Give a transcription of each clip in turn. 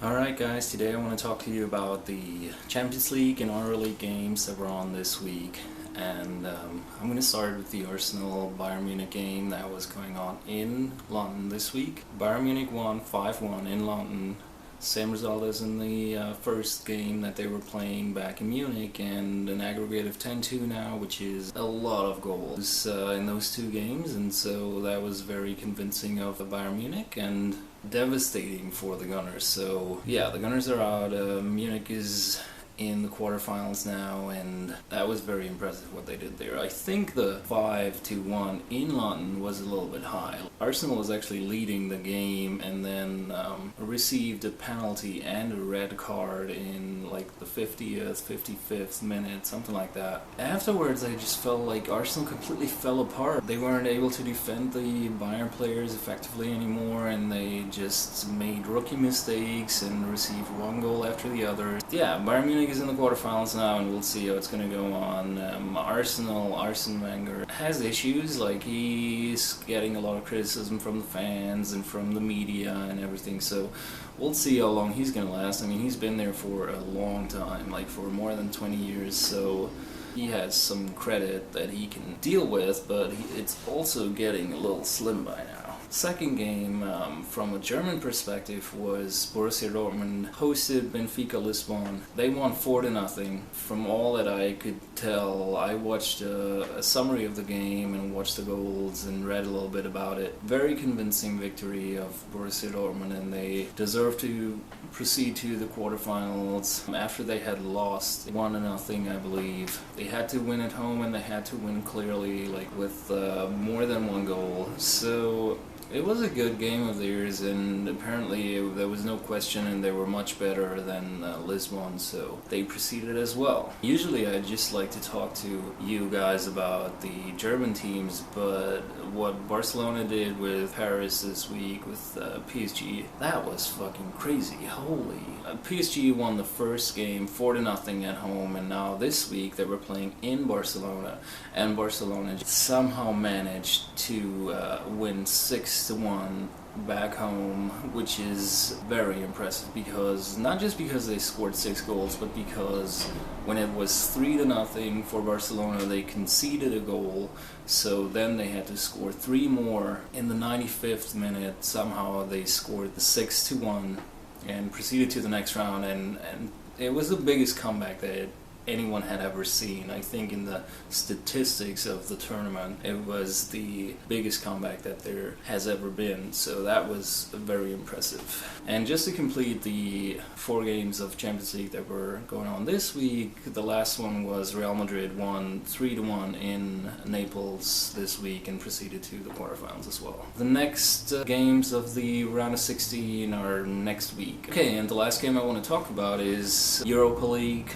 Alright guys, today I want to talk to you about the Champions League and Europa League games that were on this week. And I'm going to start with the Arsenal-Bayern Munich game that was going on in London this week. Bayern Munich won 5-1 in London. Same result as in the first game that they were playing back in Munich, and an aggregate of 10-2 now, which is a lot of goals in those two games, and so that was very convincing of Bayern Munich and devastating for the Gunners. So yeah, the Gunners are out. Munich is in the quarterfinals now, and that was very impressive what they did there. I think the 5-1 in London was a little bit high. Arsenal was actually leading the game and then received a penalty and a red card in like the 50th, 55th minute, something like that. Afterwards I just felt like Arsenal completely fell apart. They weren't able to defend the Bayern players effectively anymore, and they just made rookie mistakes and received one goal after the other. Yeah, Bayern Munich is in the quarterfinals now, and we'll see how it's going to go on. Arsene Wenger has issues, like he's getting a lot of criticism from the fans and from the media and everything, so we'll see how long he's going to last. I mean, he's been there for a long time, like for more than 20 years, so he has some credit that he can deal with, but it's also getting a little slim by now. Second game, from a German perspective, was Borussia Dortmund hosted Benfica Lisbon. They won 4-0. From all that I could tell, I watched a summary of the game and watched the goals and read a little bit about it. Very convincing victory of Borussia Dortmund, and they deserve to proceed to the quarterfinals after they had lost 1-0, I believe. They had to win at home, and they had to win clearly, like with more than one goal. So it was a good game of theirs, and apparently there was no question, and they were much better than Lisbon, so they proceeded as well. Usually I just like to talk to you guys about the German teams, but what Barcelona did with Paris this week with PSG, that was fucking crazy. Holy. PSG won the first game 4-0 at home, and now this week they were playing in Barcelona, and Barcelona somehow managed to win 6-1 back home, which is very impressive, because not just because they scored 6 goals, but because when it was 3-0 for Barcelona, they conceded a goal, so then they had to score 3 more. In the 95th minute, somehow they scored the 6-1 and proceeded to the next round, and it was the biggest comeback that anyone had ever seen. I think in the statistics of the tournament, it was the biggest comeback that there has ever been, so that was very impressive. And just to complete the 4 games of Champions League that were going on this week, the last one was Real Madrid won 3-1 in Naples this week and proceeded to the quarterfinals as well. The next games of the round of 16 are next week. Okay, and the last game I want to talk about is Europa League.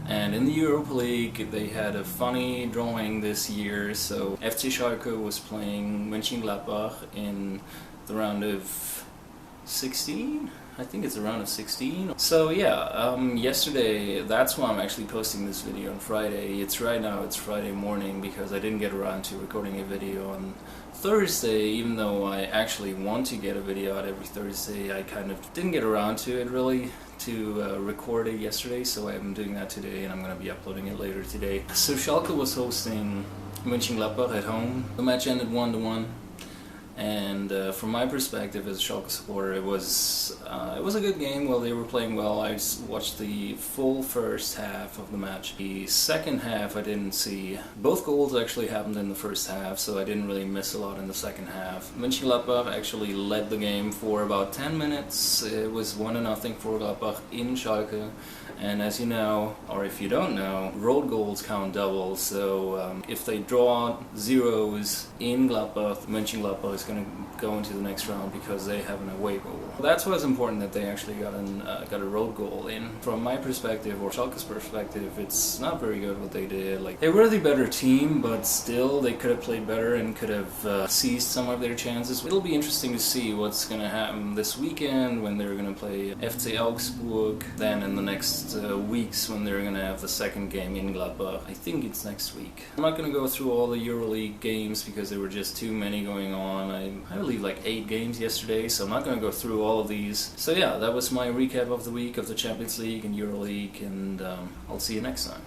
And in the Europa League, they had a funny drawing this year. So FC Schalke was playing Mönchengladbach in the round of 16? I think it's a round of 16. So yeah, yesterday, that's why I'm actually posting this video on Friday. It's Friday morning, because I didn't get around to recording a video on Thursday, even though I actually want to get a video out every Thursday. I kind of didn't get around to it really, to record it yesterday, so I'm doing that today, and I'm going to be uploading it later today. So Schalke was hosting Mönchengladbach at home. The match ended 1-1. And from my perspective as a Schalke supporter, it was a good game. Well, they were playing well. I watched the full first half of the match. The second half I didn't see. Both goals actually happened in the first half, so I didn't really miss a lot in the second half. Mönchengladbach actually led the game for about 10 minutes. It was 1-0 for Gladbach in Schalke. And as you know, or if you don't know, road goals count double, so if they draw zeros in Gladbach, Mönchengladbach is going to go into the next round because they have an away goal. That's why it's important that they actually got a road goal in. From my perspective, or Schalke's perspective, it's not very good what they did. Like, they were the better team, but still they could have played better and could have seized some of their chances. It'll be interesting to see what's going to happen this weekend when they're going to play FC Augsburg, then in the next weeks when they're going to have the second game in Gladbach. I think it's next week. I'm not going to go through all the EuroLeague games because there were just too many going on. I believe like 8 games yesterday, so I'm not going to go through all of these. So yeah, that was my recap of the week of the Champions League and Euro League, and I'll see you next time.